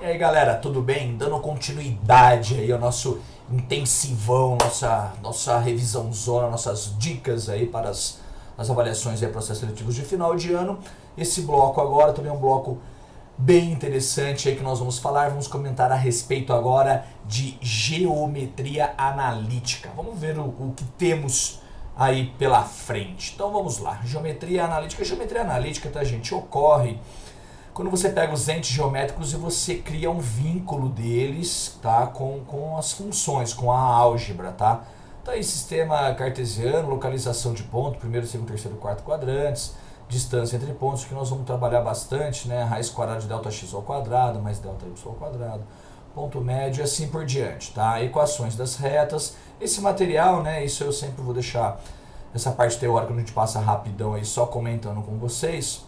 E aí galera, tudo bem? Dando continuidade aí ao nosso intensivão, nossa revisão zona, nossas dicas aí para as avaliações e processos seletivos de final de ano. Esse bloco agora também é um bloco bem interessante aí que nós vamos falar, vamos comentar a respeito agora de geometria analítica. Vamos ver o que temos aí pela frente. Então vamos lá, geometria analítica, tá gente, ocorre quando você pega os entes geométricos e você cria um vínculo deles, tá, com as funções, com a álgebra, tá? Então aí sistema cartesiano, localização de ponto, primeiro, segundo, terceiro, quarto quadrantes, distância entre pontos, que nós vamos trabalhar bastante, né? Raiz quadrada de delta x ao quadrado, mais delta y ao quadrado, ponto médio e assim por diante, tá? Equações das retas, esse material, né? Isso eu sempre vou deixar, essa parte teórica a gente passa rapidão aí, só comentando com vocês,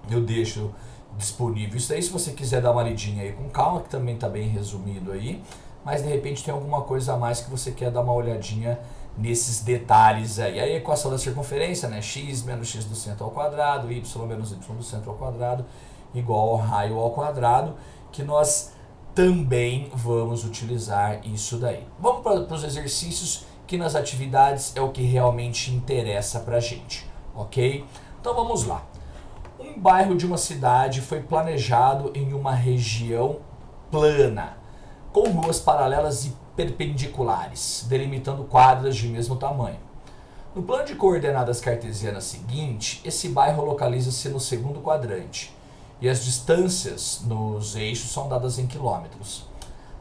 eu deixo disponível isso daí, se você quiser dar uma lidinha aí com calma, que também está bem resumido aí, mas de repente tem alguma coisa a mais que você quer dar uma olhadinha nesses detalhes aí. Aí a equação da circunferência, né, x menos x do centro ao quadrado, y menos y do centro ao quadrado, igual ao raio ao quadrado, que nós também vamos utilizar isso daí. Vamos para os exercícios, que nas atividades é o que realmente interessa para a gente, ok? Então vamos lá. Um bairro de uma cidade foi planejado em uma região plana, com ruas paralelas e perpendiculares, delimitando quadras de mesmo tamanho. No plano de coordenadas cartesianas seguinte, esse bairro localiza-se no segundo quadrante, e as distâncias nos eixos são dadas em quilômetros.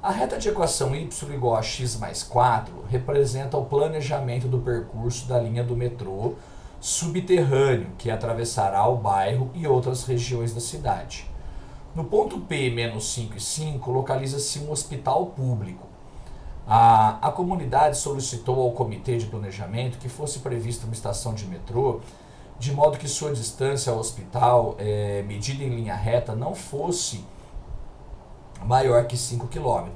A reta de equação y igual a x mais 4 representa o planejamento do percurso da linha do metrô subterrâneo, que atravessará o bairro e outras regiões da cidade. No ponto P menos 5 e 5, localiza-se um hospital público. A comunidade solicitou ao comitê de planejamento que fosse prevista uma estação de metrô, de modo que sua distância ao hospital, medida em linha reta, não fosse maior que 5 km.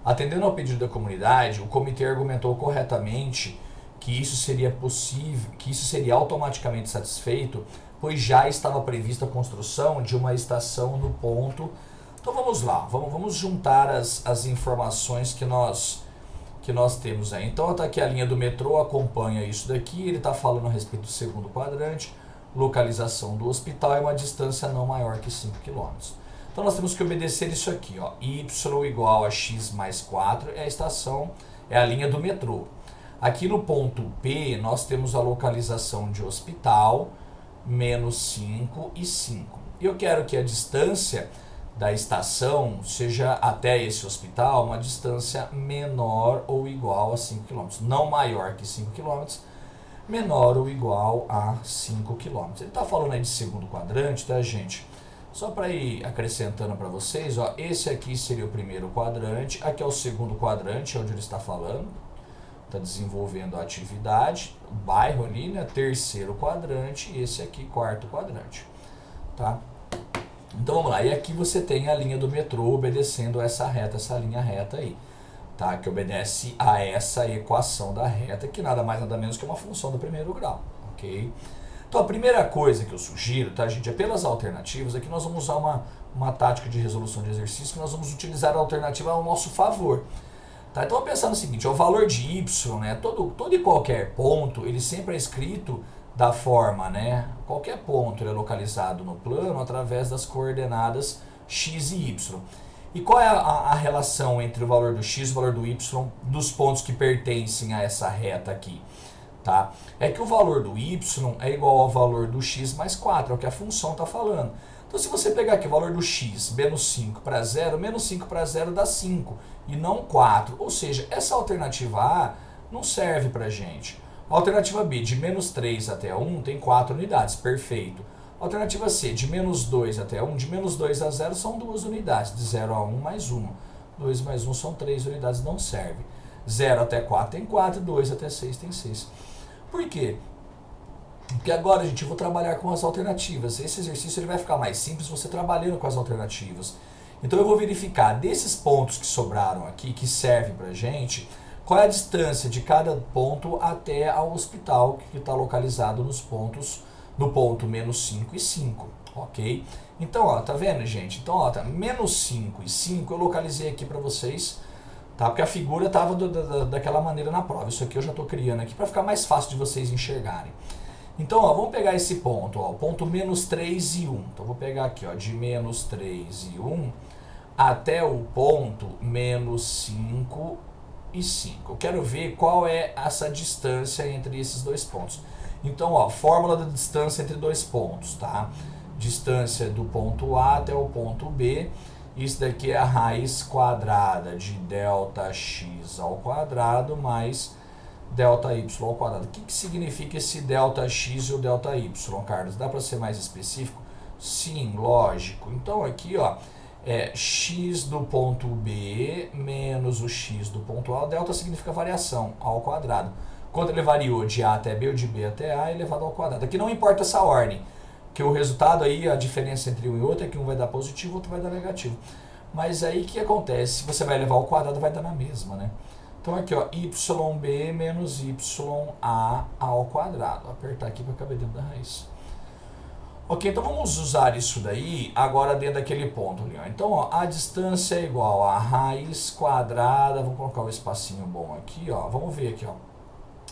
Atendendo ao pedido da comunidade, o comitê argumentou corretamente que isso seria possível, que isso seria automaticamente satisfeito, pois já estava prevista a construção de uma estação no ponto. Então vamos lá, vamos juntar as informações que nós temos aí. Então está aqui a linha do metrô, acompanha isso daqui, ele está falando a respeito do segundo quadrante, localização do hospital e uma distância não maior que 5 km. Então nós temos que obedecer isso aqui, ó, y igual a x mais 4 é a estação, é a linha do metrô. Aqui no ponto P, nós temos a localização de hospital, menos 5 e 5. E eu quero que a distância da estação seja até esse hospital uma distância menor ou igual a 5 km. Não maior que 5 km, menor ou igual a 5 km. Ele está falando aí de segundo quadrante, tá, gente? Só para ir acrescentando para vocês, ó, esse aqui seria o primeiro quadrante, aqui é o segundo quadrante, onde ele está falando. Está desenvolvendo a atividade, o bairro ali, né, terceiro quadrante, e esse aqui, quarto quadrante, tá? Então vamos lá, e aqui você tem a linha do metrô obedecendo a essa reta, essa linha reta aí, tá? Que obedece a essa equação da reta, que nada mais nada menos que uma função do primeiro grau, ok? Então a primeira coisa que eu sugiro, tá, gente, é pelas alternativas, aqui nós vamos usar uma tática de resolução de exercício, que nós vamos utilizar a alternativa ao nosso favor. Tá, então vamos pensar no seguinte, o valor de y, né, todo e qualquer ponto, ele sempre é escrito da forma, né, qualquer ponto ele é localizado no plano através das coordenadas x e y. E qual é a relação entre o valor do x e o valor do y dos pontos que pertencem a essa reta aqui? Tá? É que o valor do y é igual ao valor do x mais 4, é o que a função está falando. Então se você pegar aqui o valor do x, menos 5 para 0, menos 5 para 0 dá 5 e não 4. Ou seja, essa alternativa A não serve para a gente. A alternativa B, de menos 3 até 1, tem 4 unidades, perfeito. A alternativa C, de menos 2 até 1, de menos 2 a 0 são 2 unidades, de 0 a 1 mais 1. 2 mais 1 são 3 unidades, não serve. 0 até 4 tem 4, 2 até 6 tem 6. Por quê? Porque agora, gente, eu vou trabalhar com as alternativas. Esse exercício ele vai ficar mais simples você trabalhando com as alternativas. Então eu vou verificar desses pontos que sobraram aqui, que servem pra gente, qual é a distância de cada ponto até ao hospital que está localizado nos pontos, no ponto menos 5 e 5, ok? Então, ó, tá vendo, gente? Então, ó, tá menos 5 e 5 eu localizei aqui para vocês, tá? Porque a figura tava daquela maneira na prova. Isso aqui eu já tô criando aqui para ficar mais fácil de vocês enxergarem. Então, ó, vamos pegar esse ponto, ó, o ponto menos 3 e 1. Então, vou pegar aqui, ó, de menos 3 e 1 até o ponto menos 5 e 5. Eu quero ver qual é essa distância entre esses dois pontos. Então, ó, fórmula da distância entre dois pontos, tá? Distância do ponto A até o ponto B. Isso daqui é a raiz quadrada de ΔX ao quadrado mais ΔY ao quadrado. O que significa esse ΔX e o ΔY, Carlos? Dá para ser mais específico? Sim, lógico. Então aqui, ó, é x do ponto B menos o x do ponto A. O delta significa variação ao quadrado. Quando ele variou de A até B ou de B até A, elevado ao quadrado. Aqui não importa essa ordem, que o resultado aí, a diferença entre um e outro é que um vai dar positivo, o outro vai dar negativo. Mas aí o que acontece? Se você vai elevar ao quadrado, vai dar na mesma, né? Então aqui, ó, YB menos YA ao quadrado. Vou apertar aqui para caber dentro da raiz. Ok, então vamos usar isso daí agora dentro daquele ponto ali, ó. Então, ó, a distância é igual a raiz quadrada, vou colocar um espacinho bom aqui, ó. Vamos ver aqui, ó.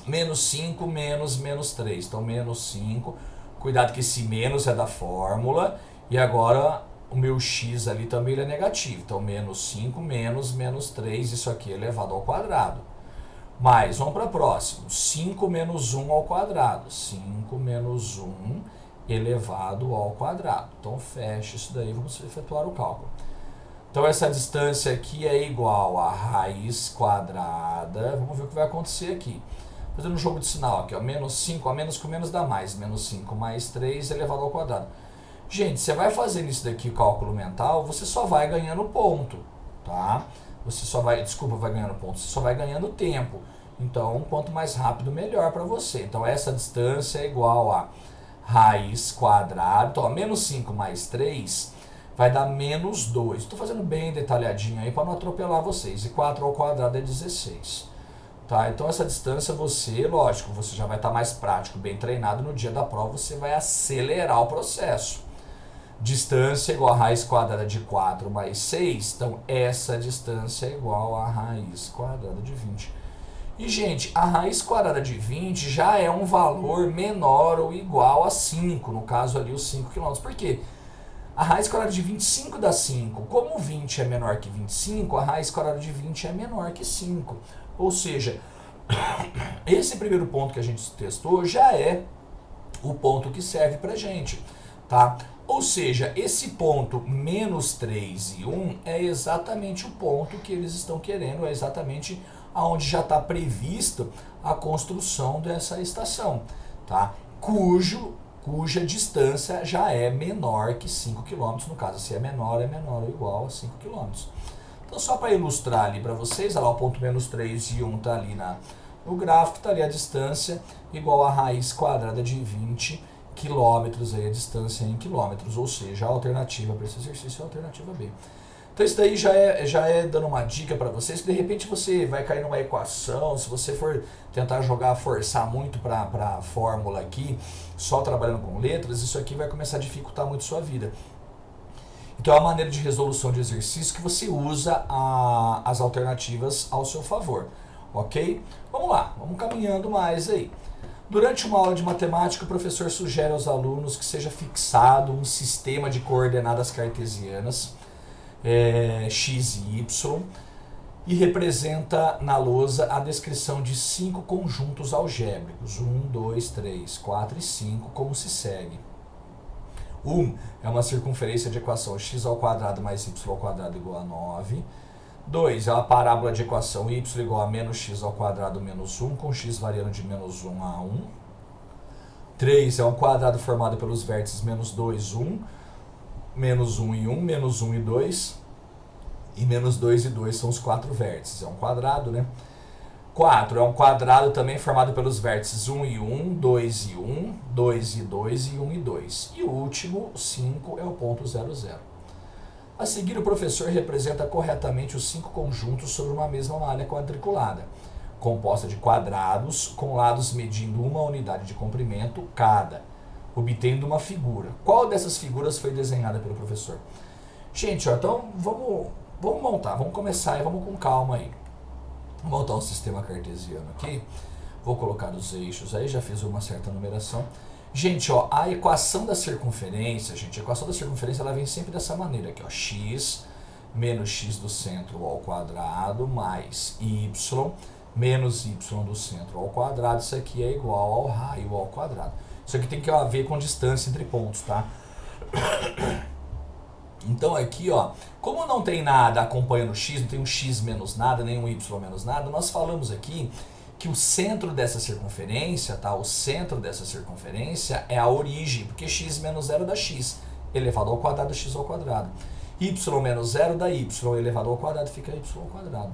Menos 5 menos 3. Então, menos 5. Cuidado que esse menos é da fórmula. E agora o meu x ali também ele é negativo. Então, menos 5 menos 3. Isso aqui é elevado ao quadrado. Mais, vamos para o próximo. 5 menos 1 ao quadrado. 5 menos 1 elevado ao quadrado. Então, fecha isso daí. Vamos efetuar o cálculo. Então, essa distância aqui é igual a raiz quadrada. Vamos ver o que vai acontecer aqui. Fazendo um jogo de sinal aqui, ó, menos 5, a menos com menos dá mais, menos 5 mais 3 elevado ao quadrado. Gente, você vai fazendo isso daqui, cálculo mental, você só vai ganhando ponto, tá? Você só vai, desculpa, vai ganhando ponto, você só vai ganhando tempo. Então, quanto mais rápido, melhor para você. Então, essa distância é igual a raiz quadrada, então, ó, menos 5 mais 3 vai dar menos 2. Estou fazendo bem detalhadinho aí para não atropelar vocês. E 4 ao quadrado é 16. Tá, então essa distância você, lógico, você já vai estar mais prático, bem treinado no dia da prova, você vai acelerar o processo. Distância igual a raiz quadrada de 4 mais 6, então essa distância é igual a raiz quadrada de 20. E, gente, a raiz quadrada de 20 já é um valor menor ou igual a 5, no caso ali os 5 km. Por quê? A raiz quadrada de 25 dá 5. Como 20 é menor que 25, a raiz quadrada de 20 é menor que 5. Ou seja, esse primeiro ponto que a gente testou já é o ponto que serve pra gente, tá? Ou seja, esse ponto menos 3 e 1 é exatamente o ponto que eles estão querendo, é exatamente onde já está prevista a construção dessa estação, tá? Cuja distância já é menor que 5 km, no caso, se é menor ou igual a 5 km. Então, só para ilustrar ali para vocês, olha lá, o ponto menos 3 e 1 está ali no gráfico, está ali a distância igual a raiz quadrada de 20 quilômetros, aí a distância em quilômetros, ou seja, a alternativa para esse exercício é a alternativa B. Então, isso daí já é dando uma dica para vocês, que de repente você vai cair numa equação, se você for tentar forçar muito para a fórmula aqui, só trabalhando com letras, isso aqui vai começar a dificultar muito a sua vida. Então, é uma maneira de resolução de exercício que você usa as alternativas ao seu favor, ok? Vamos lá, vamos caminhando mais aí. Durante uma aula de matemática, o professor sugere aos alunos que seja fixado um sistema de coordenadas cartesianas, x e y, e representa na lousa a descrição de 5 conjuntos algébricos, 1, 2, 3, 4 e 5, como se segue. 1 é uma circunferência de equação x ao quadrado mais y ao quadrado igual a 9. 2 é uma parábola de equação y igual a menos x ao quadrado menos 1, com x variando de menos 1 a 1. 3 é um quadrado formado pelos vértices menos 2, 1, menos 1 e 1, menos 1 e 2. E menos 2 e 2 são os 4 vértices. É um quadrado, né? 4 é um quadrado também formado pelos vértices 1 e 1, 2 e 1, 2 e 2 e 1 e 2. E o último, 5, é o ponto 0, 0. A seguir, o professor representa corretamente os 5 conjuntos sobre uma mesma malha quadriculada, composta de quadrados com lados medindo uma unidade de comprimento cada. obtendo uma figura. Qual dessas figuras foi desenhada pelo professor? Gente, ó, então vamos montar, vamos começar e vamos com calma aí. Vou montar um sistema cartesiano aqui. Vou colocar os eixos aí, já fiz uma certa numeração. Gente, ó, a equação da circunferência, ela vem sempre dessa maneira aqui, ó, x menos x do centro ao quadrado mais y menos y do centro ao quadrado. Isso aqui é igual ao raio ao quadrado. Isso aqui tem que ver com distância entre pontos, tá? Então aqui, ó, como não tem nada acompanhando o x, não tem um x menos nada, nem um y menos nada, nós falamos aqui que o centro dessa circunferência, tá? O centro dessa circunferência é a origem, porque x menos 0 dá x elevado ao quadrado, x ao quadrado. Y menos 0 dá y elevado ao quadrado, fica y ao quadrado.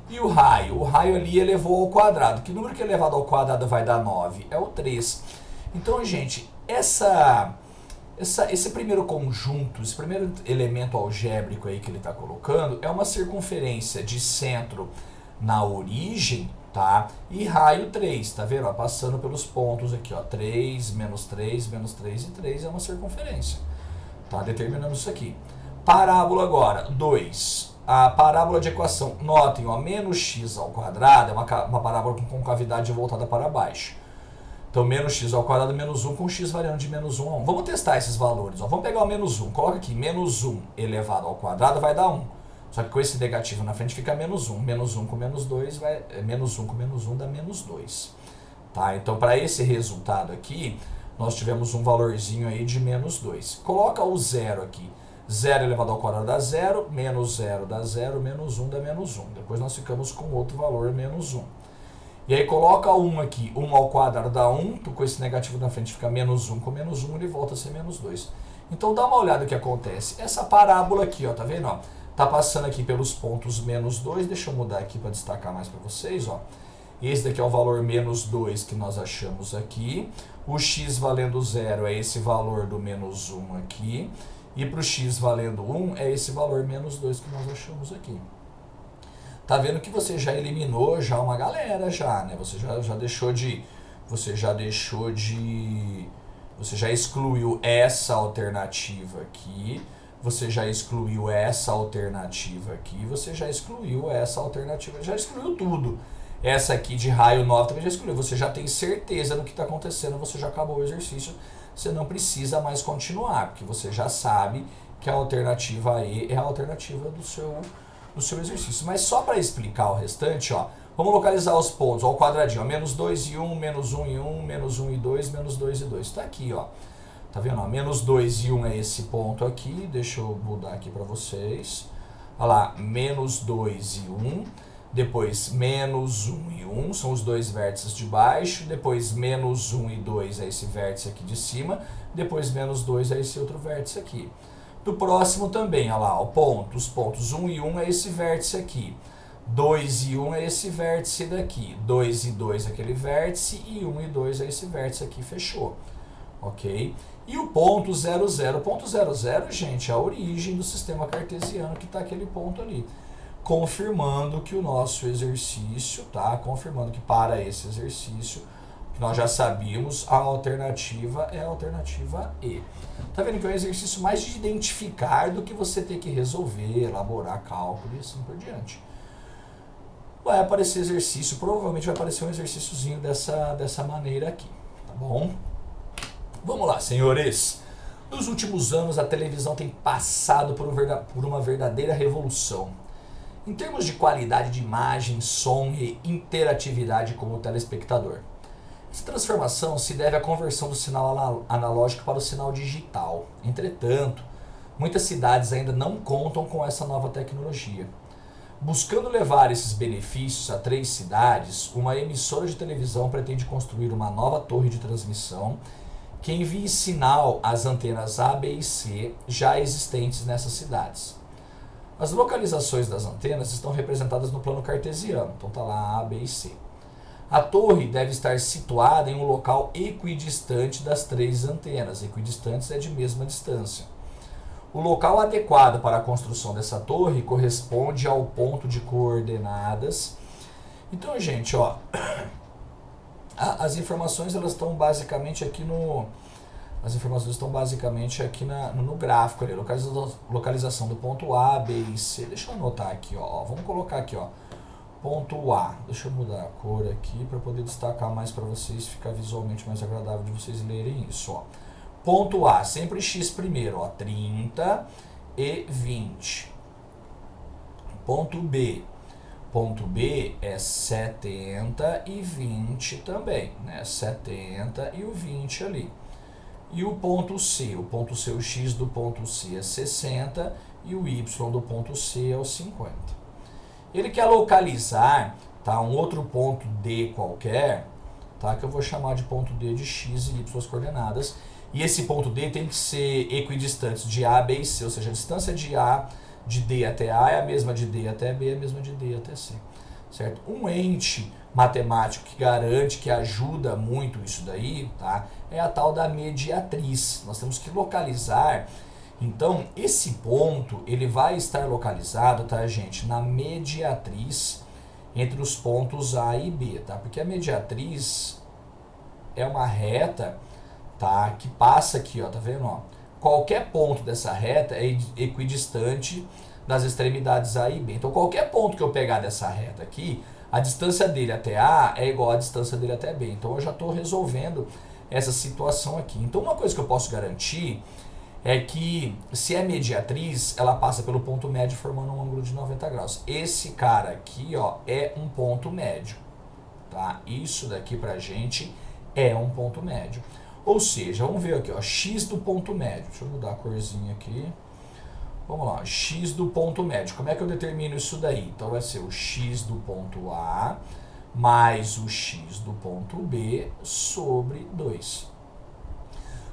E o raio? O raio ali elevou ao quadrado. Que número que elevado ao quadrado vai dar 9? É o 3. Então, gente, esse primeiro conjunto, esse primeiro elemento algébrico aí que ele está colocando é uma circunferência de centro na origem, tá? E raio 3, tá vendo? Ó, passando pelos pontos aqui, ó, 3, menos 3, menos 3 e 3 é uma circunferência. Tá? Determinamos isso aqui. Parábola agora, 2. A parábola de equação, notem, ó, menos x ao quadrado é uma parábola com concavidade voltada para baixo. Então, menos x ao quadrado menos 1 com x variando de menos 1 a 1. Vamos testar esses valores. Ó. Vamos pegar o menos 1. Coloca aqui, menos 1 elevado ao quadrado vai dar 1. Só que com esse negativo na frente fica menos 1. Menos 1 com menos 2 vai... menos 1 com menos 1 dá menos 2. Tá? Então, para esse resultado aqui, nós tivemos um valorzinho aí de menos 2. Coloca o zero aqui. 0 elevado ao quadrado dá 0, menos 0 dá 0, menos 1 dá menos 1. Depois nós ficamos com outro valor, menos 1. E aí coloca 1 aqui, 1 ao quadrado dá 1, com esse negativo na frente fica menos 1 com menos 1, ele volta a ser menos 2. Então dá uma olhada no que acontece. Essa parábola aqui, ó, tá vendo? Ó, tá passando aqui pelos pontos menos 2, deixa eu mudar aqui para destacar mais para vocês, ó. Esse daqui é o valor menos 2 que nós achamos aqui. O x valendo 0 é esse valor do menos 1 aqui. E para o x valendo 1 é esse valor menos 2 que nós achamos aqui. Tá vendo que você já eliminou já uma galera já, né? Você já excluiu essa alternativa aqui, você já excluiu essa alternativa aqui, você já excluiu essa alternativa, já excluiu tudo. Essa aqui de raio 9 também já excluiu. Você já tem certeza do que está acontecendo, você já acabou o exercício, você não precisa mais continuar, porque você já sabe que a alternativa E é a alternativa do seu exercício. Mas só para explicar o restante, ó, vamos localizar os pontos, ó, o quadradinho, ó, menos 2 e 1, menos 1 e 1, menos 1 e 2, menos 2 e 2. Está aqui, ó. Tá vendo? Ó, menos 2 e 1 é esse ponto aqui, deixa eu mudar aqui para vocês. Olha lá, menos 2 e 1, depois menos 1 e 1, são os dois vértices de baixo, depois menos 1 e 2 é esse vértice aqui de cima, depois menos 2 é esse outro vértice aqui. Do próximo também, olha lá, ó, os pontos 1 e 1 é esse vértice aqui, 2 e 1 é esse vértice daqui, 2 e 2 é aquele vértice e 1 e 2 é esse vértice aqui, fechou. Ok? E o ponto 0, 0. O ponto 0, 0, gente, é a origem do sistema cartesiano que está aquele ponto ali. Confirmando que o nosso exercício, tá? Confirmando que para esse exercício, que nós já sabíamos, a alternativa é a alternativa E. Tá vendo que é um exercício mais de identificar do que você ter que resolver, elaborar cálculo e assim por diante. Vai aparecer exercício, provavelmente vai aparecer um exercíciozinho dessa maneira aqui, tá bom? Vamos lá, senhores. Nos últimos anos, a televisão tem passado por uma verdadeira revolução. Em termos de qualidade de imagem, som e interatividade com o telespectador. Essa transformação se deve à conversão do sinal analógico para o sinal digital. Entretanto, muitas cidades ainda não contam com essa nova tecnologia. Buscando levar esses benefícios a 3 cidades, uma emissora de televisão pretende construir uma nova torre de transmissão que envie sinal às antenas A, B e C já existentes nessas cidades. As localizações das antenas estão representadas no plano cartesiano, então está lá A, B e C. A torre deve estar situada em um local equidistante das 3 antenas, equidistantes é de mesma distância. O local adequado para a construção dessa torre corresponde ao ponto de coordenadas. Então, gente, ó, as informações elas estão basicamente aqui As informações estão basicamente aqui no gráfico ali, localização do ponto A, B e C. Deixa eu anotar aqui, ó. Vamos colocar aqui, ó. Ponto A. Deixa eu mudar a cor aqui para poder destacar mais para vocês, ficar visualmente mais agradável de vocês lerem isso, ó. Ponto A, sempre X primeiro, ó. 30 e 20. Ponto B. Ponto B é 70 e 20 também, né? 70 e o 20 ali. E o ponto C, o X do ponto C é 60 e o Y do ponto C é o 50. Ele quer localizar, tá, um outro ponto D qualquer, tá, que eu vou chamar de ponto D de X e Y coordenadas. E esse ponto D tem que ser equidistante de A, B e C, ou seja, a distância de D até A é a mesma de D até B, é a mesma de D até C. Certo? Um ente matemático que garante, que ajuda muito isso daí, tá, é a tal da mediatriz. Nós temos que localizar, então, esse ponto, ele vai estar localizado, tá, gente, na mediatriz entre os pontos A e B, tá? Porque a mediatriz é uma reta, tá, que passa aqui, ó, tá vendo, ó? Qualquer ponto dessa reta é equidistante das extremidades A e B. Então, qualquer ponto que eu pegar dessa reta aqui, a distância dele até A é igual à distância dele até B. Então, eu já estou resolvendo essa situação aqui. Então, uma coisa que eu posso garantir é que, se é mediatriz, ela passa pelo ponto médio formando um ângulo de 90 graus. Esse cara aqui, ó, é um ponto médio, tá? Isso daqui pra gente é um ponto médio. Ou seja, vamos ver aqui, ó, X do ponto médio. Deixa eu mudar a corzinha aqui. Vamos lá, X do ponto médio. Como é que eu determino isso daí? Então vai ser o X do ponto A mais o X do ponto B sobre 2.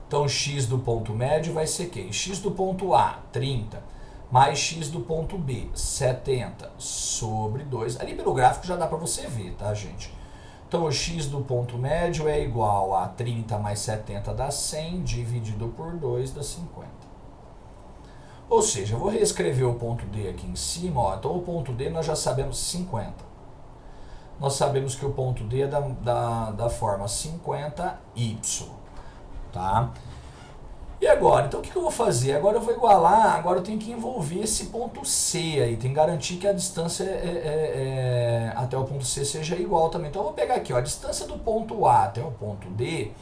Então, X do ponto médio vai ser quem? X do ponto A, 30, mais X do ponto B, 70, sobre 2. Ali pelo gráfico já dá para você ver, tá, gente? Então, o X do ponto médio é igual a 30 mais 70 dá 100, dividido por 2 dá 50. Ou seja, eu vou reescrever o ponto D aqui em cima, ó. Então, o ponto D nós já sabemos 50. Nós sabemos que o ponto D é da forma 50y. Tá? E agora? Então o que eu vou fazer? Agora eu vou igualar, agora eu tenho que envolver esse ponto C aí, tem que garantir que a distância até o ponto C seja igual também. Então eu vou pegar aqui, ó, a distância do ponto A até o ponto D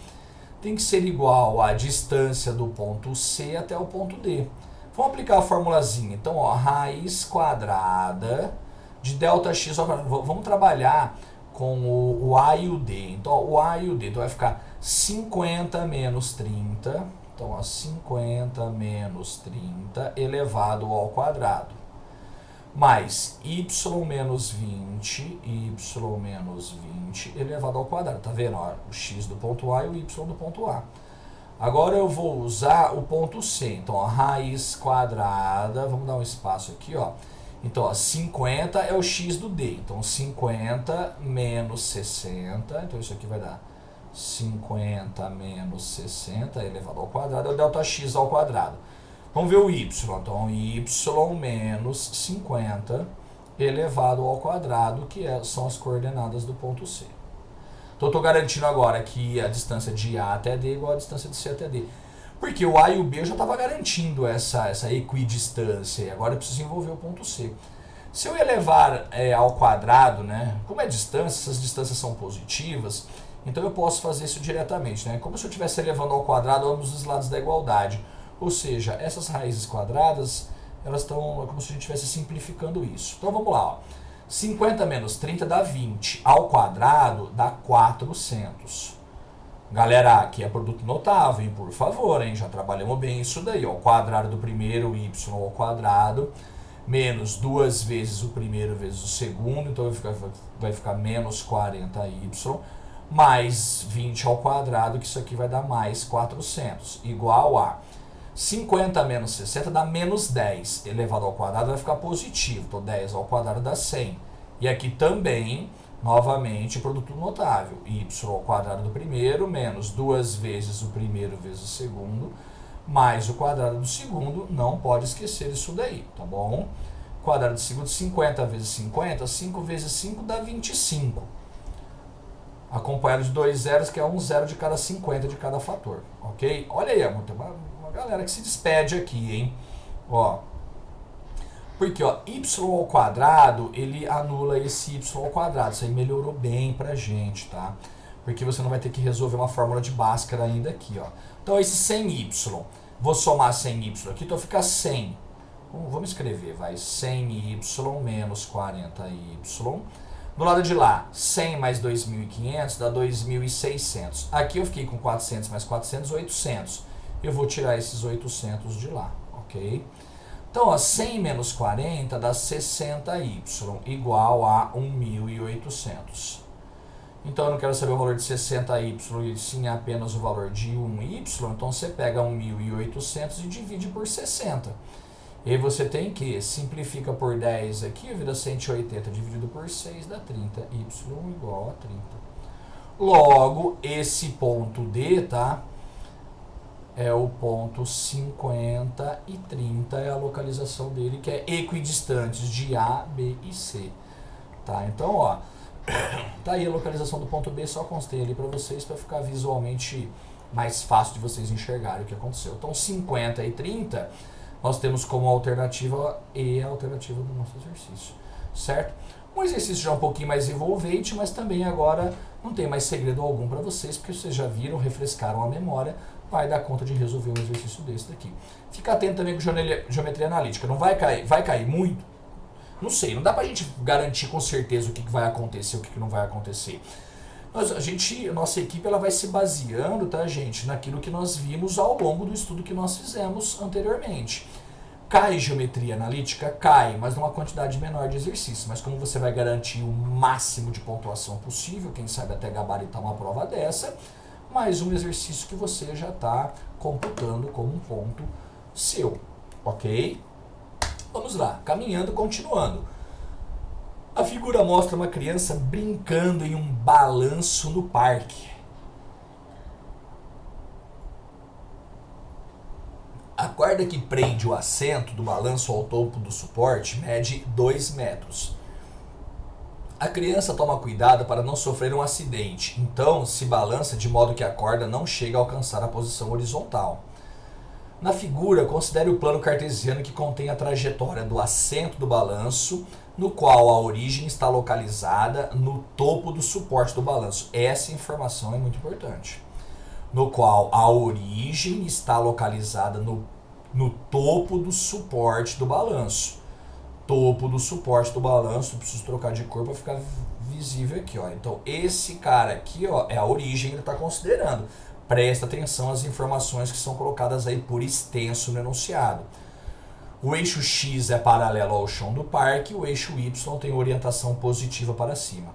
tem que ser igual à distância do ponto C até o ponto D. Vamos aplicar a formulazinha. Então, ó, raiz quadrada de ΔX, ó, vamos trabalhar com o A e o D. Então, ó, o A e o D, então vai ficar 50 menos 30, então ó, 50 menos 30 elevado ao quadrado, mais y menos 20 elevado ao quadrado, tá vendo? Ó, o x do ponto A e o y do ponto A. Agora eu vou usar o ponto C, então ó, raiz quadrada, vamos dar um espaço aqui, ó. Então, ó, 50 é o x do D, então 50 menos 60, então isso aqui vai dar 50 menos 60 elevado ao quadrado, é o ΔX ao quadrado. Vamos ver o y, então y menos 50 elevado ao quadrado, que são as coordenadas do ponto C. Então eu estou garantindo agora que a distância de A até D é igual à distância de C até D. Porque o A e o B eu já estava garantindo essa equidistância, e agora eu preciso envolver o ponto C. Se eu elevar ao quadrado, né, como é distância, essas distâncias são positivas, então eu posso fazer isso diretamente, né? Como se eu estivesse elevando ao quadrado ambos os lados da igualdade. Ou seja, essas raízes quadradas, elas estão como se a gente estivesse simplificando isso. Então vamos lá, ó. 50 menos 30 dá 20. Ao quadrado dá 400. Galera, aqui é produto notável, hein? Por favor, hein? Já trabalhamos bem isso daí, ó. O quadrado do primeiro, y ao quadrado, menos 2 vezes o primeiro vezes o segundo, então vai ficar menos 40y, mais 20 ao quadrado, que isso aqui vai dar mais 400, igual a 50 menos 60 dá menos 10, elevado ao quadrado vai ficar positivo, então 10 ao quadrado dá 100. E aqui também, novamente, produto notável, y ao quadrado do primeiro, menos 2 vezes o primeiro vezes o segundo, mais o quadrado do segundo, não pode esquecer isso daí, tá bom? Quadrado do segundo, 50 vezes 50, 5 vezes 5 dá 25. acompanhado de 2 zeros, que é um zero de cada 50 de cada fator, ok? Olha aí, amor, tem uma galera que se despede aqui, hein? Ó, porque ó, y ao quadrado, ele anula esse y ao quadrado, isso aí melhorou bem pra gente, tá? Porque você não vai ter que resolver uma fórmula de Bhaskara ainda aqui, ó. Então esse 100y, vou somar 100y aqui, então fica 100. Vamos escrever, vai, 100y menos 40y. Do lado de lá, 100 mais 2.500 dá 2.600. Aqui eu fiquei com 400 mais 400, 800. Eu vou tirar esses 800 de lá, ok? Então, ó, 100 menos 40 dá 60y, igual a 1.800. Então, eu não quero saber o valor de 60y, e sim apenas o valor de 1y. Então, você pega 1.800 e divide por 60. E aí você tem que simplifica por 10 aqui, vira 180 dividido por 6 dá 30, y igual a 30. Logo, esse ponto D, tá? É o ponto 50 e 30, é a localização dele, que é equidistantes de A, B e C. Tá? Então, ó, tá aí a localização do ponto B, só constei ali para vocês, para ficar visualmente mais fácil de vocês enxergarem o que aconteceu. Então, 50 e 30... nós temos como alternativa E a alternativa do nosso exercício, certo? Um exercício já um pouquinho mais envolvente, mas também agora não tem mais segredo algum para vocês, porque vocês já viram, refrescaram a memória, vai dar conta de resolver um exercício desse daqui. Fica atento também com geometria analítica, não vai cair muito? Não sei, não dá pra gente garantir com certeza o que vai acontecer, o que não vai acontecer. Nossa equipe ela vai se baseando, tá, gente, naquilo que nós vimos ao longo do estudo que nós fizemos anteriormente. Cai geometria analítica? Cai, mas numa quantidade menor de exercícios. Mas como você vai garantir o máximo de pontuação possível, quem sabe até gabaritar uma prova dessa, mais um exercício que você já está computando como um ponto seu, ok? Vamos lá, caminhando, continuando. A figura mostra uma criança brincando em um balanço no parque. A corda que prende o assento do balanço ao topo do suporte mede 2 metros. A criança toma cuidado para não sofrer um acidente, então se balança de modo que a corda não chegue a alcançar a posição horizontal. Na figura, considere o plano cartesiano que contém a trajetória do assento do balanço, no qual a origem está localizada no topo do suporte do balanço. Essa informação é muito importante. No qual a origem está localizada no topo do suporte do balanço. Topo do suporte do balanço, preciso trocar de cor para ficar visível aqui, ó. Então esse cara aqui, ó, é a origem que ele está considerando. Presta atenção às informações que são colocadas aí por extenso no enunciado. O eixo X é paralelo ao chão do parque, o eixo Y tem orientação positiva para cima.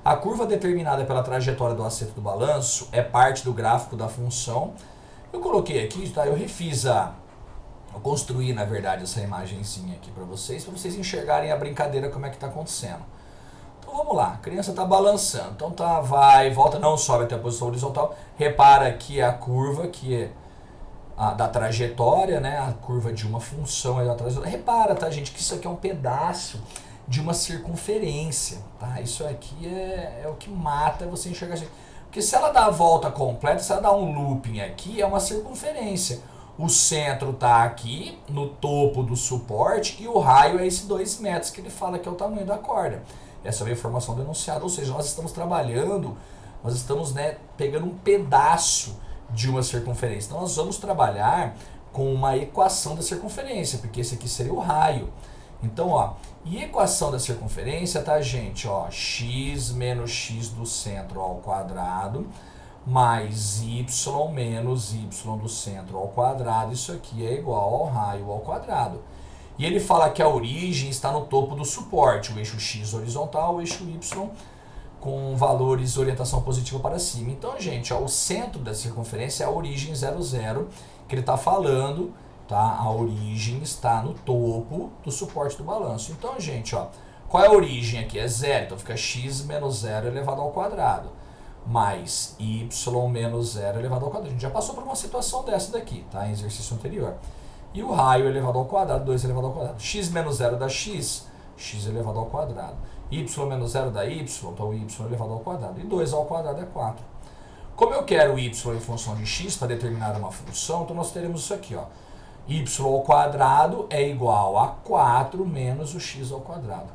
A curva determinada pela trajetória do assento do balanço é parte do gráfico da função. Eu coloquei aqui, tá? Eu construí, na verdade, essa imagenzinha aqui para vocês enxergarem a brincadeira como é que está acontecendo. Então vamos lá, a criança está balançando, então tá, vai, volta, não sobe até a posição horizontal. Repara aqui a curva que é da trajetória, né? A curva de uma função é da trajetória. Repara, tá, gente, que isso aqui é um pedaço de uma circunferência, tá? Isso aqui é o que mata você enxergar assim. Porque se ela dá a volta completa, se ela dá um looping aqui, é uma circunferência. O centro está aqui, no topo do suporte, e o raio é esses 2 metros que ele fala que é o tamanho da corda. Essa é a informação denunciada, ou seja, nós estamos trabalhando, nós estamos, né, pegando um pedaço de uma circunferência. Então nós vamos trabalhar com uma equação da circunferência, porque esse aqui seria o raio. Então, ó, e equação da circunferência, tá, gente? Ó, x menos x do centro ao quadrado, mais y menos y do centro ao quadrado, isso aqui é igual ao raio ao quadrado. E ele fala que a origem está no topo do suporte, o eixo x horizontal, o eixo y com valores de orientação positiva para cima. Então, gente, ó, o centro da circunferência é a origem 0, 0, que ele está falando, tá? A origem está no topo do suporte do balanço. Então, gente, ó, qual é a origem aqui? É 0, então fica x menos 0 elevado ao quadrado, mais y menos 0 elevado ao quadrado. A gente já passou por uma situação dessa daqui, tá? Em exercício anterior. E o raio elevado ao quadrado, 2 elevado ao quadrado. X menos 0 dá x, x elevado ao quadrado. Y menos 0 dá y, então y elevado ao quadrado. E 2 ao quadrado é 4. Como eu quero y em função de x para determinar uma função, então nós teremos isso aqui, ó. Y ao quadrado é igual a 4 menos o x ao quadrado.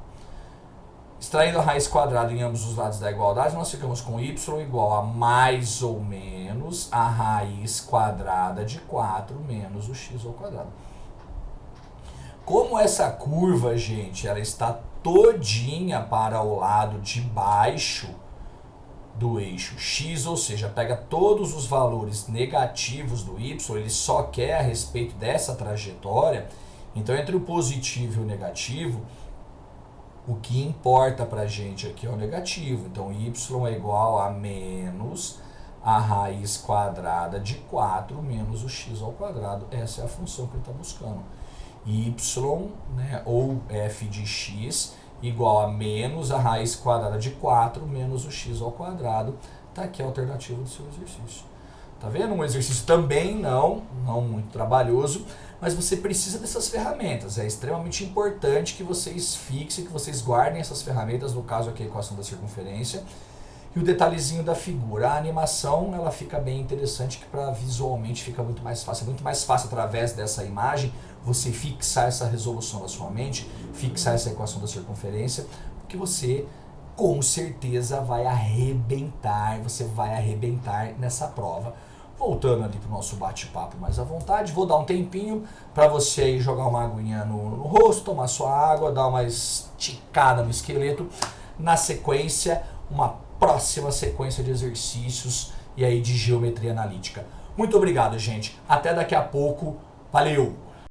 Extraindo a raiz quadrada em ambos os lados da igualdade, nós ficamos com y igual a mais ou menos a raiz quadrada de 4 menos o x ao quadrado. Como essa curva, gente, ela está todinha para o lado de baixo do eixo x, ou seja, pega todos os valores negativos do y, ele só quer a respeito dessa trajetória, então entre o positivo e o negativo, o que importa para a gente aqui é o negativo, então y é igual a menos a raiz quadrada de 4 menos o x ao quadrado, essa é a função que ele está buscando. Y, né, ou f de x, igual a menos a raiz quadrada de 4 menos o x ao quadrado. Está aqui a alternativa do seu exercício. Tá vendo? Um exercício também não muito trabalhoso, mas você precisa dessas ferramentas. É extremamente importante que vocês fixem, que vocês guardem essas ferramentas, no caso aqui a equação da circunferência. E o detalhezinho da figura. A animação ela fica bem interessante, que para visualmente fica muito mais fácil. É muito mais fácil através dessa imagem você fixar essa resolução na sua mente, fixar essa equação da circunferência, porque você com certeza vai arrebentar, você vai arrebentar nessa prova. Voltando ali para o nosso bate-papo mais à vontade, vou dar um tempinho para você aí jogar uma aguinha no rosto, tomar sua água, dar uma esticada no esqueleto. Na sequência, uma próxima sequência de exercícios e aí de geometria analítica. Muito obrigado, gente. Até daqui a pouco. Valeu!